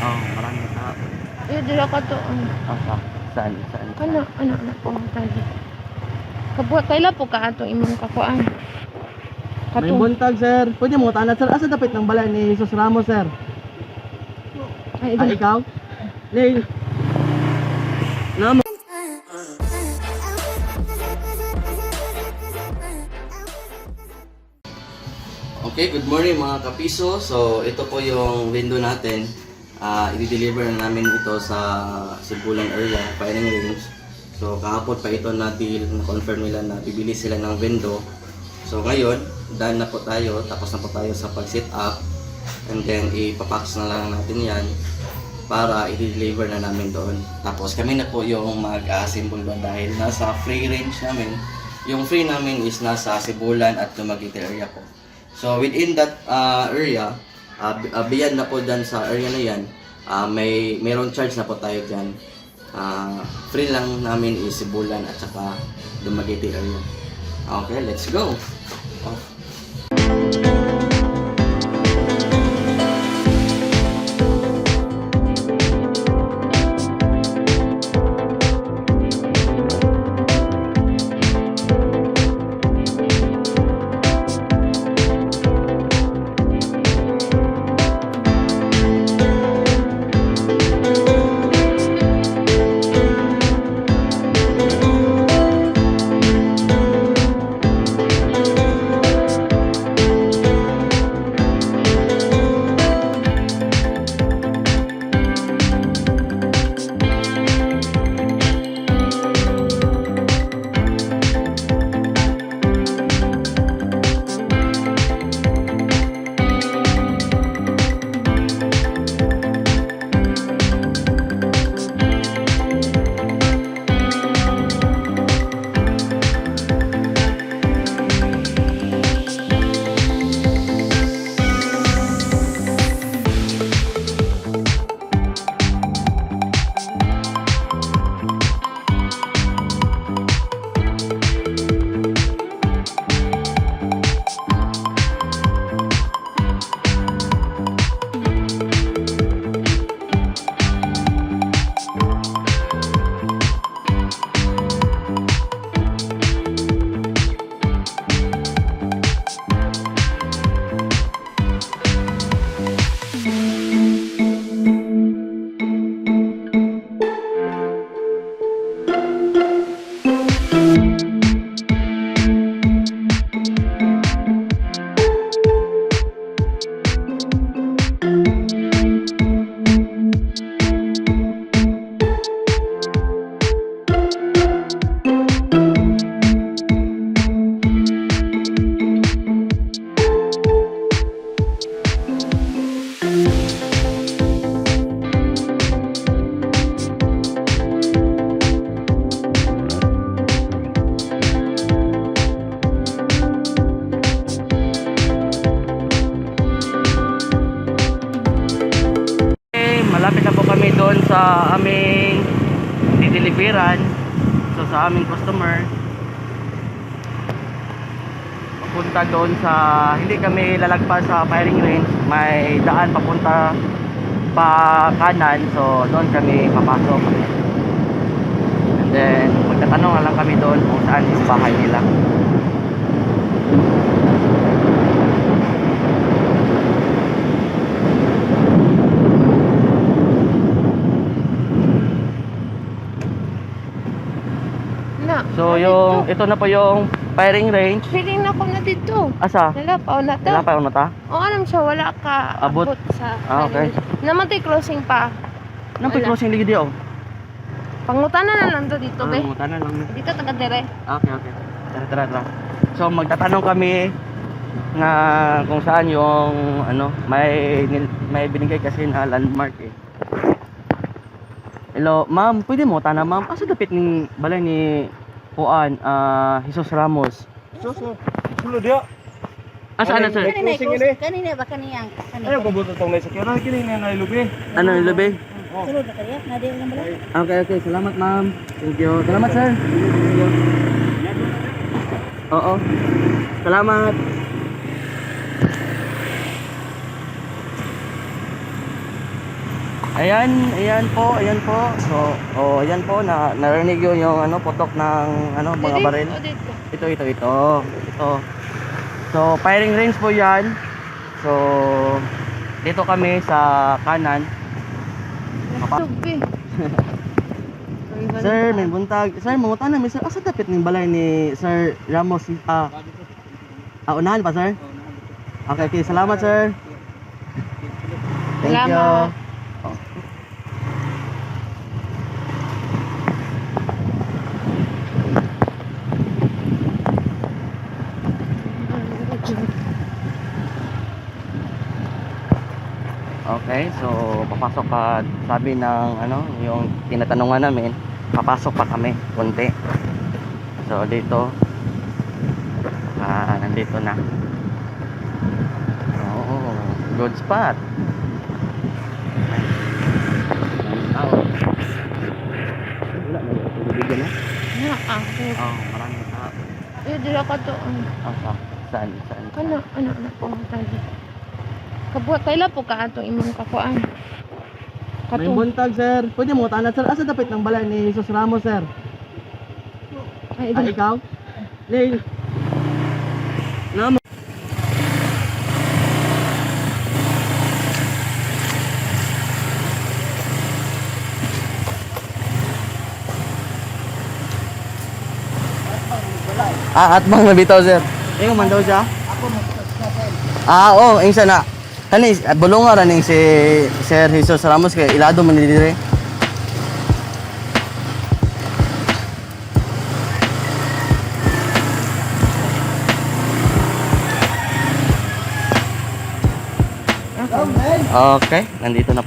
Oh, maraming tao. Dila ka to. Saan? Ano, tayo. Kabuhat, kaila po ka ato imong kakuan. May buntag, sir. Pwede mo tanat, sir. Asa dapit ng balay ni Jesus Ramos, sir? Ay, Ikaw? Lay. Namo. Okay, good morning mga kapiso. So, ito po yung window natin. I-deliver na namin ito sa Sibulan area, firing range. So, kahapon pa ito na-confirm nila na bibili sila ng Vendo. So, ngayon, done na po tayo. Tapos na po tayo sa pag-set up. And then, ipapax na lang natin yan para i-deliver na namin doon. Tapos, kami na po yung mag-assemble doon dahil nasa free range namin. Yung free namin is nasa Sibulan at Dumaguete area po. So within that area, beyond na po dyan sa area na yan, mayroong charge na po tayo dyan. Free lang namin is Sibulan at saka Dumaguete area. Okay, let's go! Malapit na po kami doon sa aming dideliveran. So sa aming customer, papunta doon sa, hindi kami lalagpas sa firing range, may daan papunta pa kanan, so doon kami papasok. And then magtatanong na lang kami doon kung saan yung bahay nila. So yung ito na po yung firing range. Feeling na ko na dito. Asa? Nalapaw na to. Nalapaw na ta? O alam siya, wala ka Abot sa okay. Namatay closing pa. Nampay closing ligi di oh. Pangutanan na lang to dito, be. Pangutanan lang. Dito taga dire. Okay. Tara. So magtatanong kami na kung saan yung may binigay kasi na landmark eh. Hello, ma'am, pwede mo tanong ma'am, asa dapit ning balay ni Puan, Jesus Ramos? Sulo dia. Asa na sir? Kanina ba kaniyang? Ayaw ko buto tong sa kira kini na ilubi. Ano yung labi? Sulod na kaniya? Nadi ang bala? Okay, salamat ma'am. Thank you. Salamat sir. Thank you. Oo. Salamat. Ayan po, ayan po. So, ayan po, narinig yun yung ano, putok ng ano, mga Dito, baril. dito. Ito. So, firing range po yan. So, dito kami sa kanan. Tubi. Sir, may buntag. Sir, mangutan namin sir. Asa dapit ning balay ni Sir Ramos? Unahan pa sir? Okay, salamat sir. Thank you. Salamat. Okay, so papasok pa, sabi ng ano, yung tinatanungan namin, papasok pa kami konti. So dito nandito na. Oo, good spot. Wala na bibigyan na. Ako. Maraming tao. Dila ka to. Saan? Ano po tayo. Kabuhat kailan po ka atong imong kakuan. May buntag sir. Pwede mo tanat sir. Asa dapit ng balay ni Jesus Ramos sir? Ay, Ikaw? Lay. Namo. At bang nabitaw sir. Ayaw man daw siya. Oo, ingsa na. Kani bulunga ra ning si Sir Jesus Ramos kay ilado man ni dire. Okay, nandito na.